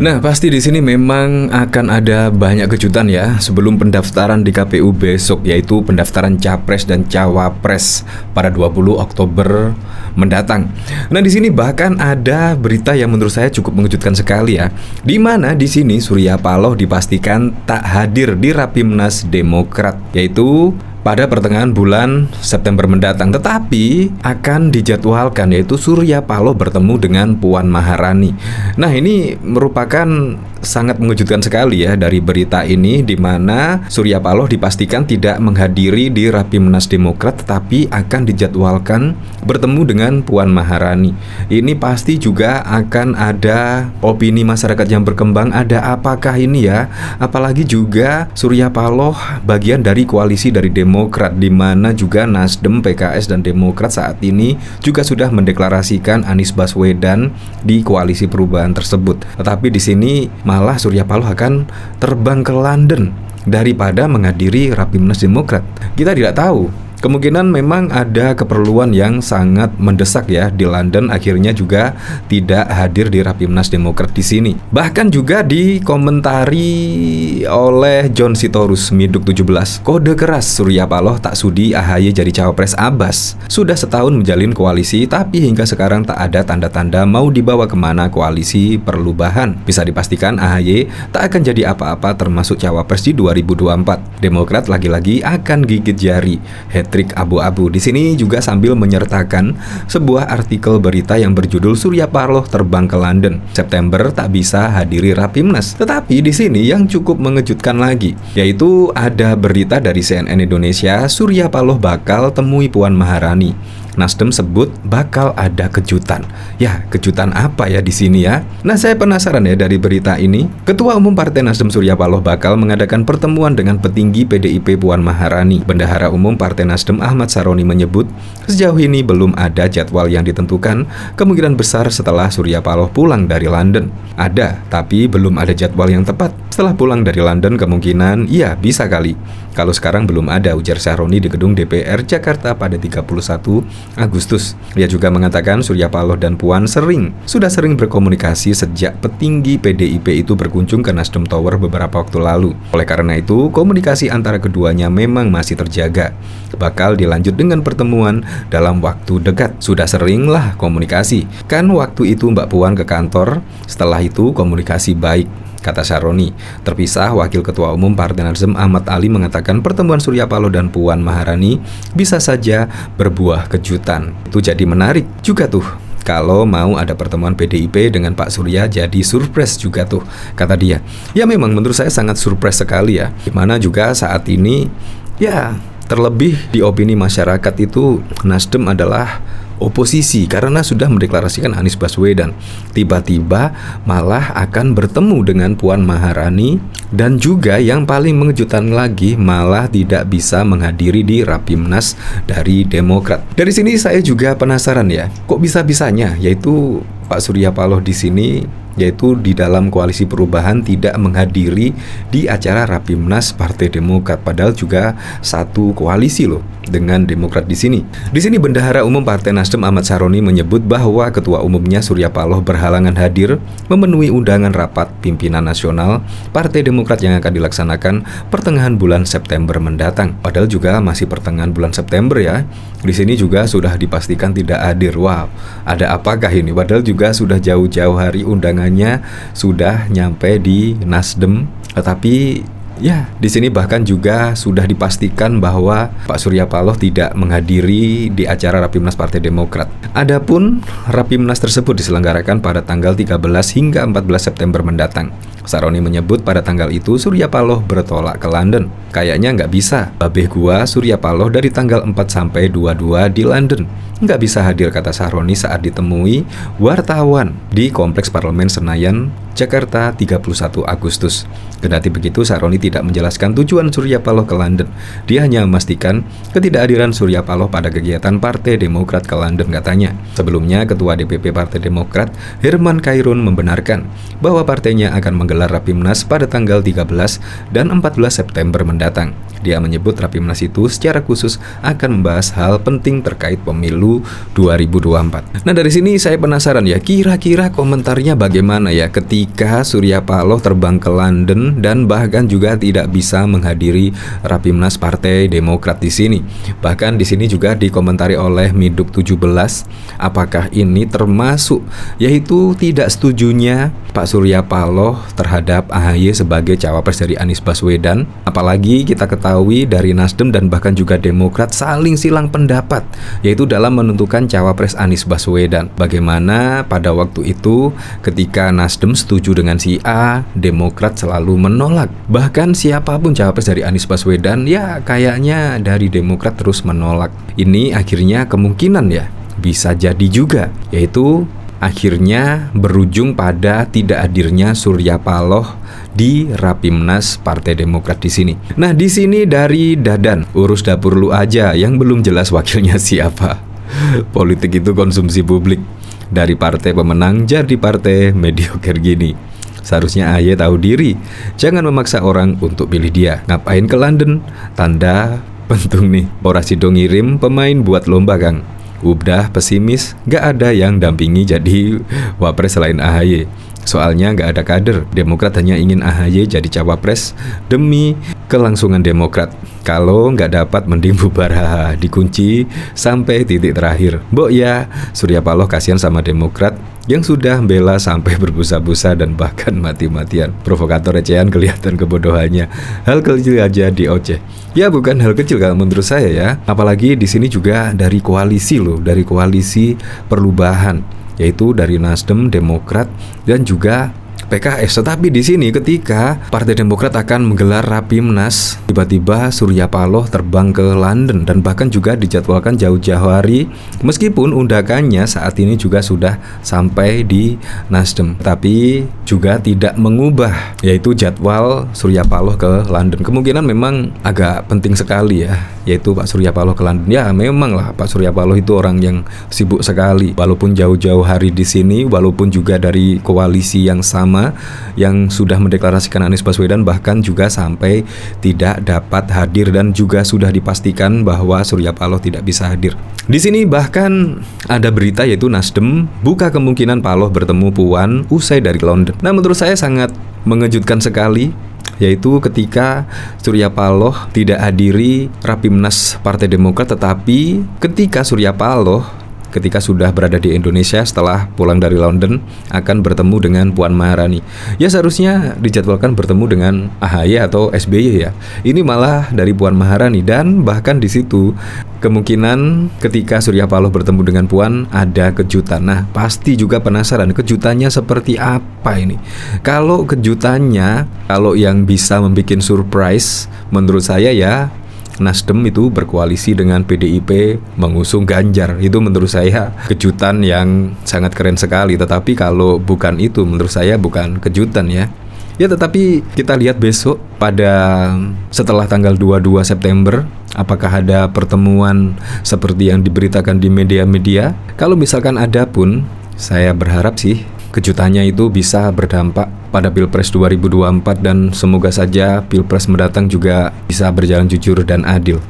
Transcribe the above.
Nah, pasti di sini memang akan ada banyak kejutan ya sebelum pendaftaran di KPU besok, yaitu pendaftaran Capres dan Cawapres pada 20 Oktober mendatang. Nah, di sini bahkan ada berita yang menurut saya cukup mengejutkan sekali ya. Di mana di sini Surya Paloh dipastikan tak hadir di Rapimnas Demokrat, yaitu pada pertengahan bulan September mendatang. Tetapi akan dijadwalkan yaitu Surya Paloh bertemu dengan Puan Maharani. Nah, ini merupakan sangat mengejutkan sekali ya dari berita ini, di mana Surya Paloh dipastikan tidak menghadiri di Rapimnas Demokrat tetapi akan dijadwalkan bertemu dengan Puan Maharani. Ini pasti juga akan ada opini masyarakat yang berkembang, ada apakah ini ya? Apalagi juga Surya Paloh bagian dari koalisi dari Demokrat, di mana juga Nasdem, PKS dan Demokrat saat ini juga sudah mendeklarasikan Anies Baswedan di koalisi perubahan tersebut. Tetapi di sini malah Surya Paloh akan terbang ke London daripada menghadiri Rapimnas Demokrat. Kita tidak tahu. Kemungkinan memang ada keperluan yang sangat mendesak ya di London, akhirnya juga tidak hadir di Rapimnas Demokrat di sini. Bahkan juga dikomentari oleh John Sitorus Miduk 17, kode keras Surya Paloh tak sudi AHY jadi cawapres Abbas. Sudah setahun menjalin koalisi tapi hingga sekarang tak ada tanda-tanda mau dibawa kemana koalisi perubahan. Bisa dipastikan AHY tak akan jadi apa-apa termasuk cawapres di 2024. Demokrat lagi-lagi akan gigit jari. Trik abu-abu. Di sini juga sambil menyertakan sebuah artikel berita yang berjudul Surya Paloh terbang ke London. September tak bisa hadiri Rapimnas. Tetapi di sini yang cukup mengejutkan lagi, yaitu ada berita dari CNN Indonesia, Surya Paloh bakal temui Puan Maharani. Nasdem sebut bakal ada kejutan. Ya, kejutan apa ya di sini ya? Nah, saya penasaran ya dari berita ini. Ketua Umum Partai Nasdem Surya Paloh bakal mengadakan pertemuan dengan petinggi PDIP Puan Maharani. Bendahara Umum Partai Nasdem Ahmad Saroni menyebut, sejauh ini belum ada jadwal yang ditentukan, kemungkinan besar setelah Surya Paloh pulang dari London. Ada, tapi belum ada jadwal yang tepat. Setelah pulang dari London kemungkinan iya bisa kali. Kalau sekarang belum ada, ujar Saroni di gedung DPR Jakarta pada 31 Agustus. Ia juga mengatakan Surya Paloh dan Puan sudah sering berkomunikasi sejak petinggi PDIP itu berkunjung ke Nasdem Tower beberapa waktu lalu. Oleh karena itu, komunikasi antara keduanya memang masih terjaga. Bakal dilanjut dengan pertemuan dalam waktu dekat. Sudah seringlah komunikasi. Kan waktu itu Mbak Puan ke kantor, setelah itu komunikasi baik, kata Saroni. Terpisah, Wakil Ketua Umum Partai Nasdem Ahmad Ali mengatakan pertemuan Surya Paloh dan Puan Maharani bisa saja berbuah kejutan. Itu jadi menarik juga tuh. Kalau mau ada pertemuan PDIP dengan Pak Surya, jadi surprise juga tuh, kata dia. Ya memang menurut saya sangat surprise sekali ya. Dimana juga saat ini ya terlebih di opini masyarakat itu Nasdem adalah oposisi karena sudah mendeklarasikan Anies Baswedan. Tiba-tiba malah akan bertemu dengan Puan Maharani, dan juga yang paling mengejutkan lagi malah tidak bisa menghadiri di Rapimnas dari Demokrat. Dari sini saya juga penasaran ya, kok bisa-bisanya yaitu Pak Surya Paloh di sini yaitu di dalam koalisi perubahan tidak menghadiri di acara Rapimnas Partai Demokrat, padahal juga satu koalisi loh dengan Demokrat di sini. Di sini Bendahara Umum Partai Nasdem Ahmad Saroni menyebut bahwa ketua umumnya Surya Paloh berhalangan hadir memenuhi undangan rapat pimpinan nasional Partai Demokrat yang akan dilaksanakan pertengahan bulan September mendatang. Padahal juga masih pertengahan bulan September ya. Di sini juga sudah dipastikan tidak hadir. Wow, ada apakah ini? Padahal juga sudah jauh-jauh hari undangannya sudah nyampe di Nasdem, tetapi ya, di sini bahkan juga sudah dipastikan bahwa Pak Surya Paloh tidak menghadiri di acara Rapimnas Partai Demokrat. Adapun Rapimnas tersebut diselenggarakan pada tanggal 13 hingga 14 September mendatang. Saroni menyebut pada tanggal itu Surya Paloh bertolak ke London. Kayaknya nggak bisa, babeh gua Surya Paloh dari tanggal 4 sampai 22 di London. Nggak bisa hadir, kata Saroni saat ditemui wartawan di Kompleks Parlemen Senayan, Jakarta 31 Agustus. Kendati begitu, Saroni tidak menjelaskan tujuan Surya Paloh ke London. Dia hanya memastikan ketidakhadiran Surya Paloh pada kegiatan Partai Demokrat ke London, katanya. Sebelumnya, Ketua DPP Partai Demokrat Herman Khairun membenarkan bahwa partainya akan menggelar Rapimnas pada tanggal 13 dan 14 September mendatang. Dia menyebut Rapimnas itu secara khusus akan membahas hal penting terkait pemilu 2024. Nah, dari sini saya penasaran ya, kira-kira komentarnya bagaimana ya ketika ketika Surya Paloh terbang ke London dan bahkan juga tidak bisa menghadiri Rapimnas Partai Demokrat di sini. Bahkan di sini juga dikomentari oleh Miduk 17, apakah ini termasuk yaitu tidak setujunya Pak Surya Paloh terhadap AHY sebagai cawapres dari Anies Baswedan. Apalagi kita ketahui dari Nasdem dan bahkan juga Demokrat saling silang pendapat, yaitu dalam menentukan cawapres Anies Baswedan. Bagaimana pada waktu itu ketika Nasdem setuju dengan si A, Demokrat selalu menolak. Bahkan siapapun cawapres dari Anies Baswedan, ya kayaknya dari Demokrat terus menolak. Ini akhirnya kemungkinan ya bisa jadi juga, yaitu akhirnya berujung pada tidak hadirnya Surya Paloh di Rapimnas Partai Demokrat di sini. Nah, di sini dari Dadan, urus dapur lu aja, yang belum jelas wakilnya siapa. Politik itu konsumsi publik. Dari partai pemenang jadi partai mediocre gini. Seharusnya AHY tahu diri, jangan memaksa orang untuk pilih dia. Ngapain ke London? Tanda pentung nih. Ora sido ngirim pemain buat lomba, Kang. Udah pesimis, gak ada yang dampingi jadi wapres selain AHY. Soalnya gak ada kader. Demokrat hanya ingin AHY jadi cawapres demi kelangsungan Demokrat. Kalau gak dapat mending bubar, dikunci sampai titik terakhir. Mbok ya, Surya Paloh kasihan sama Demokrat yang sudah bela sampai berbusa-busa dan bahkan mati-matian. Provokator recehan kelihatan kebodohannya. Hal kecil aja dioceh. Ya bukan hal kecil kalau menurut saya ya. Apalagi di sini juga dari koalisi loh, dari koalisi perubahan, yaitu dari Nasdem, Demokrat, dan juga PKS. Tetapi di sini ketika Partai Demokrat akan menggelar Rapimnas, tiba-tiba Surya Paloh terbang ke London dan bahkan juga dijadwalkan jauh-jauh hari, meskipun undangannya saat ini juga sudah sampai di Nasdem, tapi juga tidak mengubah yaitu jadwal Surya Paloh ke London. Kemungkinan memang agak penting sekali ya, yaitu Pak Surya Paloh ke London. Ya memang lah, Pak Surya Paloh itu orang yang sibuk sekali, walaupun jauh-jauh hari di sini, walaupun juga dari koalisi yang sama yang sudah mendeklarasikan Anies Baswedan, bahkan juga sampai tidak dapat hadir dan juga sudah dipastikan bahwa Surya Paloh tidak bisa hadir. Di sini bahkan ada berita yaitu Nasdem buka kemungkinan Paloh bertemu Puan usai dari London. Nah, menurut saya sangat mengejutkan sekali, yaitu ketika Surya Paloh tidak hadiri Rapimnas Partai Demokrat, tetapi ketika Surya Paloh ketika sudah berada di Indonesia setelah pulang dari London akan bertemu dengan Puan Maharani. Ya seharusnya dijadwalkan bertemu dengan AHY atau SBY ya. Ini malah dari Puan Maharani, dan bahkan di situ kemungkinan ketika Surya Paloh bertemu dengan Puan ada kejutan. Nah, pasti juga penasaran kejutannya seperti apa ini. Kalau kejutannya, kalau yang bisa membuat surprise menurut saya ya Nasdem itu berkoalisi dengan PDIP mengusung Ganjar. Itu menurut saya kejutan yang sangat keren sekali. Tetapi kalau bukan itu, menurut saya bukan kejutan ya. Ya tetapi kita lihat besok pada setelah tanggal 22 September apakah ada pertemuan seperti yang diberitakan di media-media. Kalau misalkan ada pun, saya berharap sih kejutannya itu bisa berdampak pada Pilpres 2024 dan semoga saja Pilpres mendatang juga bisa berjalan jujur dan adil.